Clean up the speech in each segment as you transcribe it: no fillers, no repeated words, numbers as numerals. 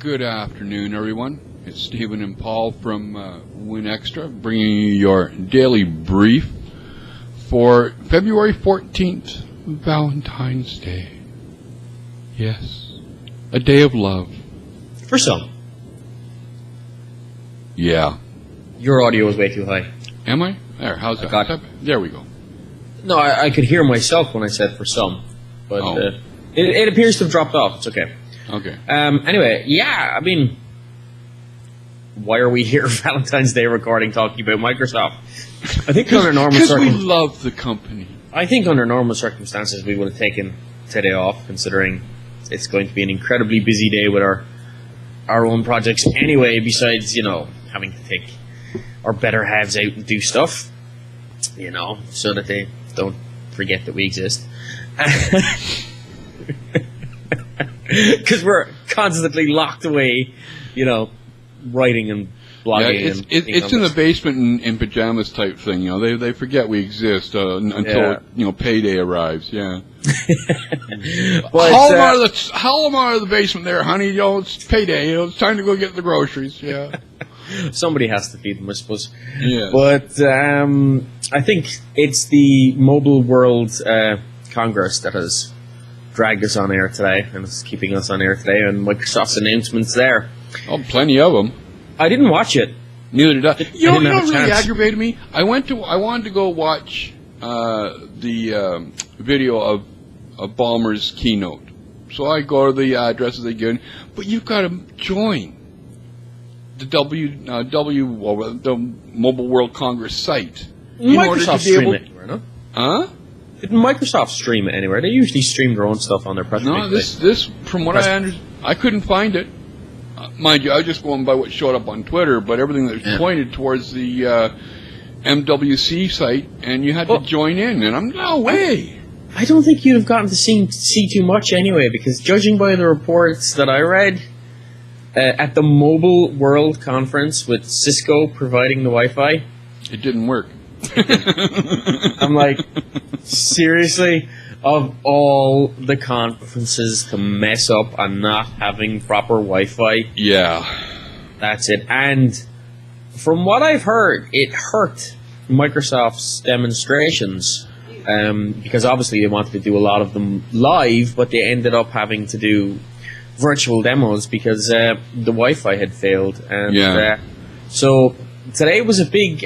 Good afternoon, everyone. It's Stephen and Paul from WinExtra, bringing you your daily brief for February 14th, Valentine's Day. Yes, a day of love. For some. Yeah. Your audio is way too high. Am I? There, how's that? There we go. No, I could hear myself when I said for some, but it appears to have dropped off. It's okay. Okay. Anyway, yeah, I mean, why are we here Valentine's Day recording talking about Microsoft? I think under normal because we love the company. I think under normal circumstances we would have taken today off, considering it's going to be an incredibly busy day with our own projects anyway, besides, having to take our better halves out and do stuff, so that they don't forget that we exist. Because we're constantly locked away, writing and blogging. Yeah, it's in the basement in pajamas type thing. They forget we exist until payday arrives. Yeah. Haul them out of the basement there, honey. It's payday. It's time to go get the groceries. Yeah. Somebody has to feed them, I suppose. Yeah. But I think it's the Mobile World Congress that has dragged us on air today, and it's keeping us on air today, and Microsoft's announcements there. Oh, plenty of them. I didn't watch it. Neither did I. You know what really aggravated me? I wanted to go watch the video of Ballmer's keynote. So I go to the addresses they give, but you've got to join the the Mobile World Congress site. Microsoft stream it anywhere, no? Huh? Didn't Microsoft stream it anywhere? They usually stream their own stuff on their press. No, this from what I understand, I couldn't find it. Mind you, I was just going by what showed up on Twitter, but everything that was pointed towards the MWC site, and you had to join in, and I'm no way. I don't think you'd have gotten to see too much anyway, because judging by the reports that I read at the Mobile World Conference with Cisco providing the Wi-Fi, it didn't work. I'm like, seriously? Of all the conferences to mess up on not having proper Wi-Fi? Yeah. That's it. And from what I've heard, it hurt Microsoft's demonstrations, because obviously they wanted to do a lot of them live, but they ended up having to do virtual demos because the Wi-Fi had failed. And so today was a big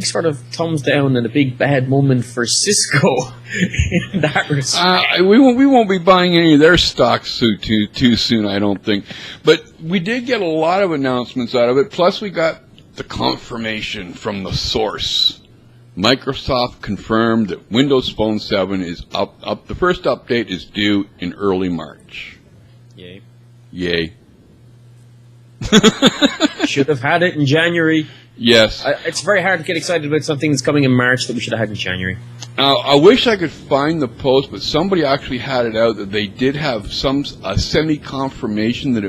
sort of thumbs down and a big bad moment for Cisco in that respect. We won't be buying any of their stocks too soon, I don't think. But we did get a lot of announcements out of it. Plus, we got the confirmation from the source. Microsoft confirmed that Windows Phone 7 is up. The first update is due in early March. Yay. Yay. Should have had it in January. Yes. It's very hard to get excited about something that's coming in March that we should have had in January. I wish I could find the post, but somebody actually had it out that they did have a semi-confirmation that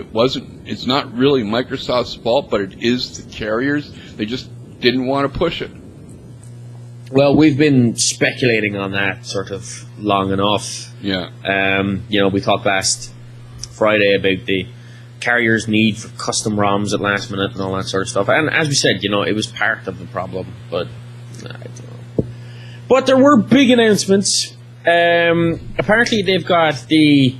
it's not really Microsoft's fault, but it is the carriers. They just didn't want to push it. Well, we've been speculating on that sort of long enough. Yeah. We talked last Friday about the carriers' need for custom ROMs at last minute and all that sort of stuff. And as we said, it was part of the problem, but I don't know. But there were big announcements. Apparently they've got the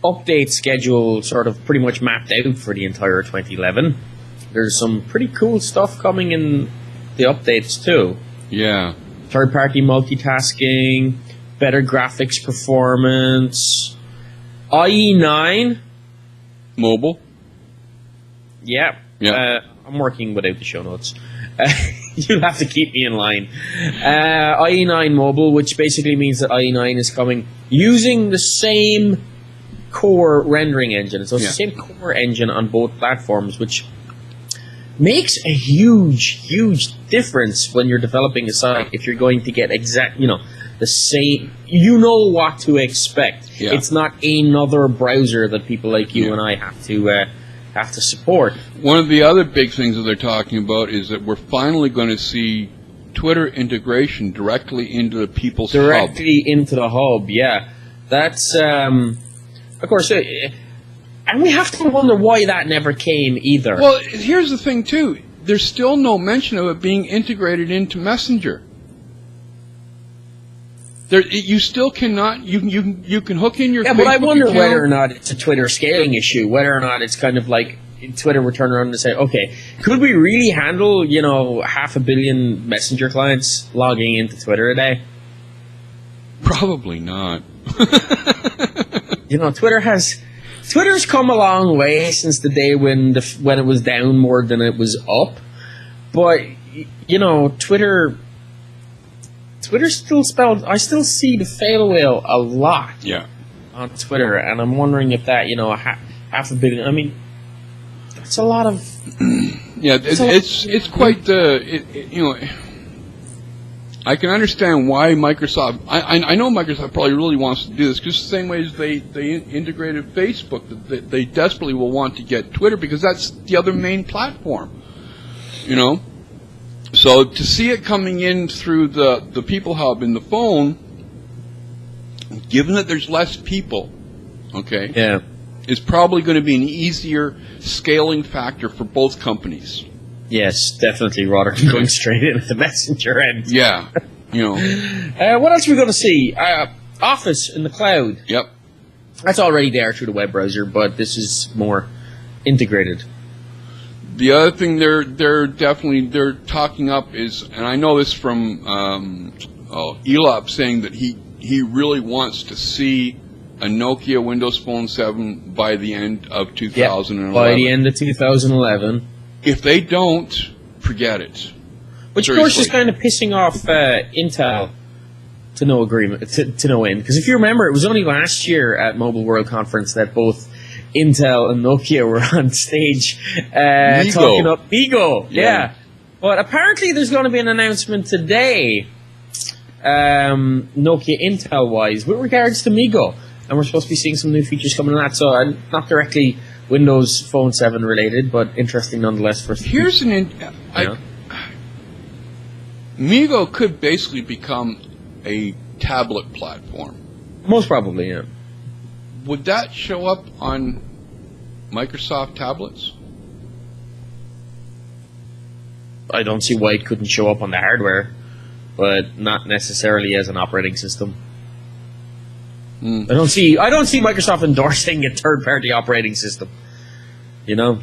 update schedule sort of pretty much mapped out for the entire 2011. There's some pretty cool stuff coming in the updates too. Yeah. Third-party multitasking, better graphics performance, IE9. Mobile? Yeah. I'm working without the show notes. You'll have to keep me in line. IE9 Mobile, which basically means that IE9 is coming using the same core rendering engine. So it's the same core engine on both platforms, which makes a huge difference when you're developing a site. If you're going to get the same, what to expect. Yeah. It's not another browser that people like you and I have to support. One of the other big things that they're talking about is that we're finally going to see Twitter integration directly into the people's hub. Directly into the hub, yeah. That's, of course, And we have to wonder why that never came either. Well, here's the thing, too. There's still no mention of it being integrated into Messenger. You still cannot. You can hook in your. Yeah, Facebook but I wonder account. whether or not it's a Twitter scaling issue. Whether or not it's kind of like Twitter would turn around and say, "Okay, could we really handle 500 million Messenger clients logging into Twitter a day?" Probably not. Twitter's come a long way since the day when it was down more than it was up, but Twitter still spelled. I still see the fail whale a lot. Yeah. On Twitter, and I'm wondering if that half a billion. I mean, that's a lot of. Yeah, it's quite the I can understand why Microsoft. I know Microsoft probably really wants to do this because the same way as they integrated Facebook, that they desperately will want to get Twitter because that's the other main platform. So to see it coming in through the People Hub in the phone, given that there's less people, okay, yeah, is probably going to be an easier scaling factor for both companies. Yes, definitely, rather than going straight into the Messenger end. Yeah, what else are we going to see? Office in the cloud. Yep. That's already there through the web browser, but this is more integrated. The other thing they're talking up is, and I know this from Elop saying that he really wants to see a Nokia Windows Phone 7 by the end of 2011. By the end of 2011. If they don't, forget it. Which, of course, is kind of pissing off Intel to no agreement, to no end. Because if you remember, it was only last year at Mobile World Conference that both Intel and Nokia were on stage talking up MeeGo. Yeah. But apparently there's going to be an announcement today, Nokia Intel-wise, with regards to MeeGo. And we're supposed to be seeing some new features coming on that. So not directly Windows Phone 7 related, but interesting nonetheless. Here's MeeGo could basically become a tablet platform. Most probably, yeah. Would that show up on Microsoft tablets? I don't see why it couldn't show up on the hardware, but not necessarily as an operating system. I don't see Microsoft endorsing a third-party operating system. Yeah.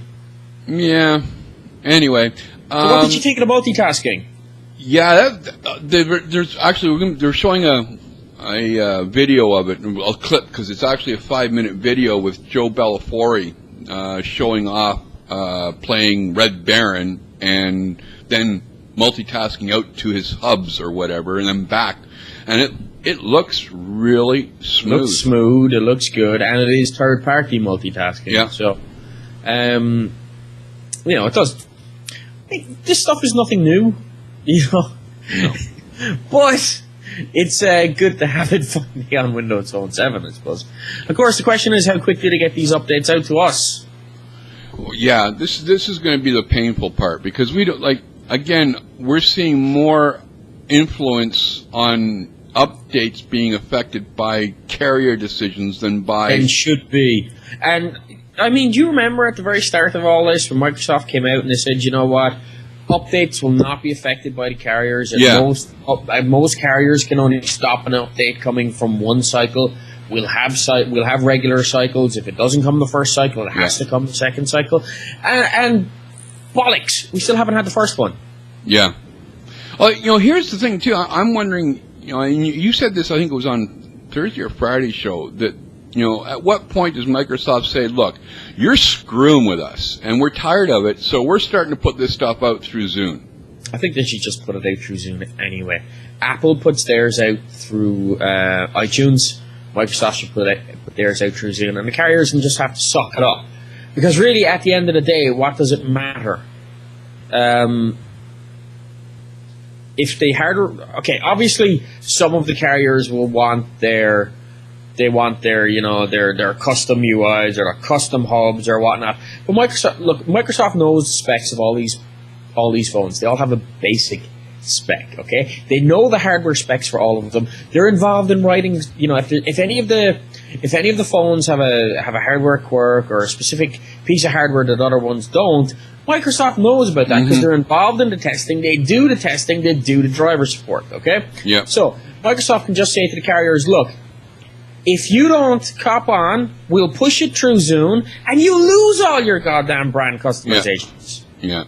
Anyway, so what did you think of the multitasking? Yeah, there's actually they're showing a video of it, a clip, because it's actually a 5-minute video with Joe Bellafiore showing off playing Red Baron and then multitasking out to his hubs or whatever and then back, and it looks really smooth. It looks smooth, it looks good, and it is third-party multitasking. Yeah. So, it does. This stuff is nothing new, No. But it's good to have it finally on Windows Phone 7, I suppose. Of course, the question is how quickly to get these updates out to us. Yeah, this is going to be the painful part because we don't again, we're seeing more influence on updates being affected by carrier decisions than by... And should be. And, I mean, do you remember at the very start of all this when Microsoft came out and they said, you know what, updates will not be affected by the carriers. And most carriers can only stop an update coming from one cycle. We'll have regular cycles. If it doesn't come the first cycle, it has to come the second cycle. And bollocks, we still haven't had the first one. Yeah. Well, here's the thing, too. I'm wondering, and you said this, I think it was on Thursday or Friday show, that, at what point does Microsoft say, look, you're screwing with us, and we're tired of it, so we're starting to put this stuff out through Zune? I think they should just put it out through Zune anyway. Apple puts theirs out through iTunes. Microsoft should put theirs out through Zune, and the carriers can just have to suck it up. Because really, at the end of the day, what does it matter? If they obviously some of the carriers will want their custom UIs or their custom hubs or whatnot. But Microsoft knows the specs of all these phones. They all have a basic spec. Okay, they know the hardware specs for all of them. They're involved in writing. You know, if any of the phones have a hardware quirk or a specific piece of hardware that other ones don't, Microsoft knows about that because they're involved in the testing. They do the testing. They do the driver support. Okay. Yeah. So Microsoft can just say to the carriers, look, if you don't cop on, we'll push it through Zune, and you lose all your goddamn brand customizations. Yeah.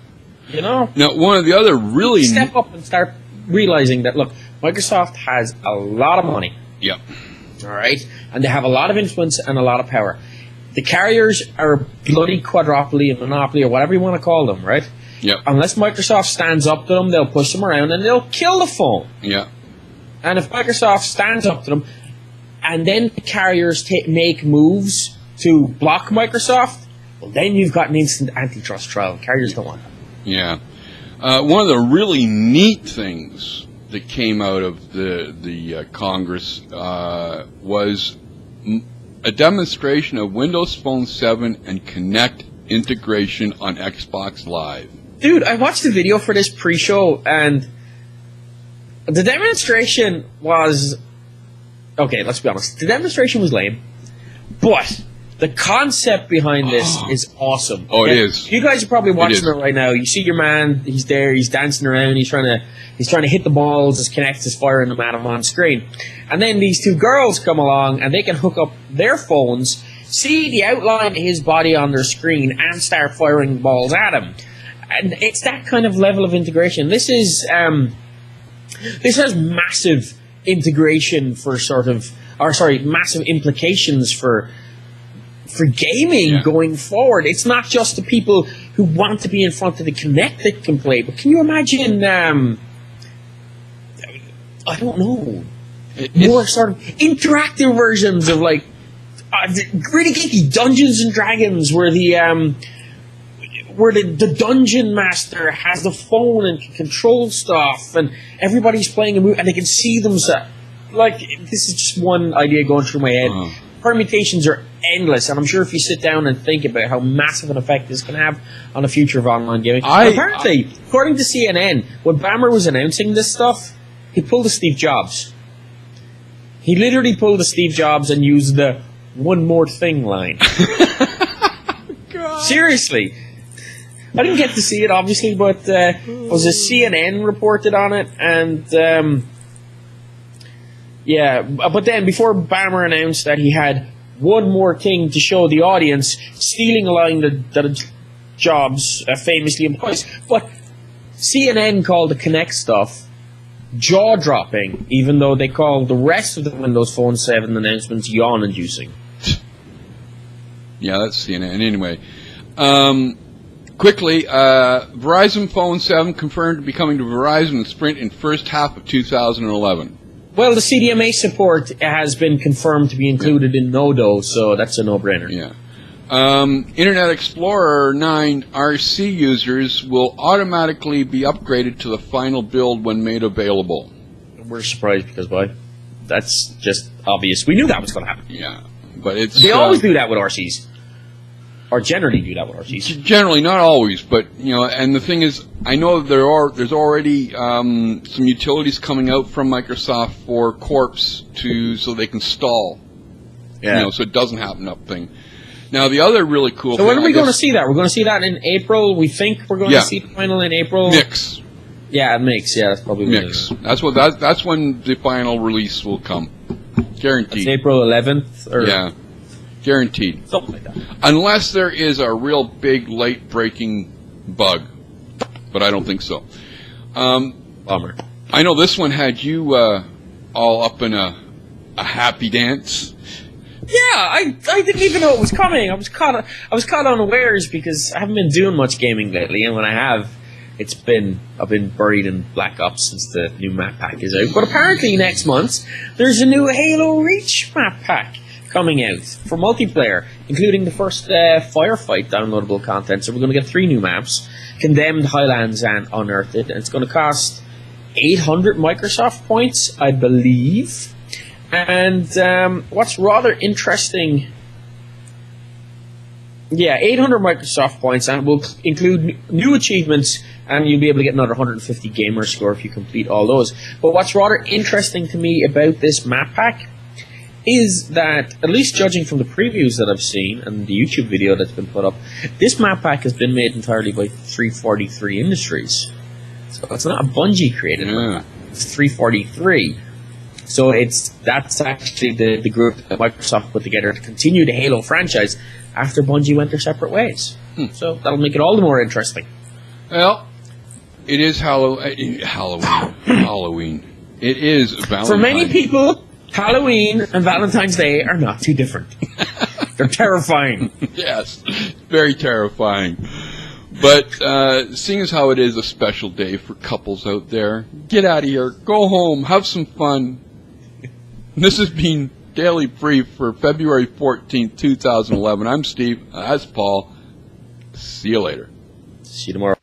You know? Now, one of the other really... Step up and start realizing that, look, Microsoft has a lot of money. Yeah. All right? And they have a lot of influence and a lot of power. The carriers are bloody quadropoly and monopoly or whatever you want to call them, right? Yeah. Unless Microsoft stands up to them, they'll push them around and they'll kill the phone. Yeah. And if Microsoft stands up to them, and then the carriers make moves to block Microsoft, well, then you've got an instant antitrust trial. Carriers don't want that. Yeah. One of the really neat things that came out of the Congress was a demonstration of Windows Phone 7 and Kinect integration on Xbox Live. Dude, I watched the video for this pre-show, and the demonstration was... Okay, let's be honest. The demonstration was lame, but the concept behind this is awesome. Oh, it is. You guys are probably watching it right now. You see your man. He's there. He's dancing around. He's trying to hit the balls as Kinect is firing them at him on screen. And then these two girls come along, and they can hook up their phones, see the outline of his body on their screen, and start firing balls at him. And it's that kind of level of integration. This has massive integration for massive implications for gaming going forward. It's not just the people who want to be in front of the Kinect that can play, but can you imagine, I don't know, more sort of interactive versions of like really geeky Dungeons and Dragons where the dungeon master has the phone and can control stuff, and everybody's playing a movie, and they can see themselves. Like, this is just one idea going through my head. Permutations are endless, and I'm sure if you sit down and think about how massive an effect this can have on the future of online gaming. Apparently, according to CNN, when Bammer was announcing this stuff, he pulled a Steve Jobs. He literally pulled a Steve Jobs and used the "one more thing" line. Seriously. I didn't get to see it, obviously, but was a CNN reported on it, and but then before Bammer announced that he had one more thing to show the audience, stealing a line that Jobs famously employs, but CNN called the Kinect stuff jaw-dropping, even though they called the rest of the Windows Phone 7 announcements yawn-inducing. Yeah, that's CNN. Anyway. Quickly, Verizon Phone 7 confirmed to be coming to Verizon and Sprint in first half of 2011. Well, the CDMA support has been confirmed to be included in Nodo, so that's a no-brainer. Yeah. Internet Explorer 9 RC users will automatically be upgraded to the final build when made available. We're surprised because why? That's just obvious. We knew that was going to happen. Yeah, but it's... They always do that with RCs. Or generally do that with RCs. Generally, not always, but, and the thing is, I know there's already some utilities coming out from Microsoft for Corps so they can stall. Yeah. So it doesn't happen up thing. Now, the other really cool thing... So when are we going to see that? We're going to see that in April? We think we're going to see the final in April? Mix. Yeah, Mix. Yeah, that's probably Mix. That's when the final release will come. Guaranteed. That's April 11th? Or yeah. Guaranteed. Something like that. Unless there is a real big, late-breaking bug. But I don't think so. Bummer. I know this one had you all up in a happy dance. Yeah, I didn't even know it was coming. I was caught unawares because I haven't been doing much gaming lately, and when I have, I've been buried in Black Ops since the new map pack is out. But apparently next month there's a new Halo Reach map pack coming out for multiplayer, including the first firefight downloadable content. So we're going to get 3 new maps: Condemned, Highlands, and Unearthed. And it's going to cost 800 Microsoft points, I believe. And what's rather interesting Yeah, 800 Microsoft points, and it will include new achievements, and you'll be able to get another 150 gamer score if you complete all those. But what's rather interesting to me about this map pack is that, at least judging from the previews that I've seen and the YouTube video that's been put up, this map pack has been made entirely by 343 Industries. So it's not a Bungie created map pack. It's 343. So that's actually the group that Microsoft put together to continue the Halo franchise after Bungie went their separate ways. So that'll make it all the more interesting. Well, it is Halloween. Halloween. It is Valentine. For many people, Halloween and Valentine's Day are not too different. They're terrifying. Yes, very terrifying. But seeing as how it is a special day for couples out there, get out of here, go home, have some fun. This has been Daily Brief for February 14th, 2011. I'm Steve. That's Paul. See you later. See you tomorrow.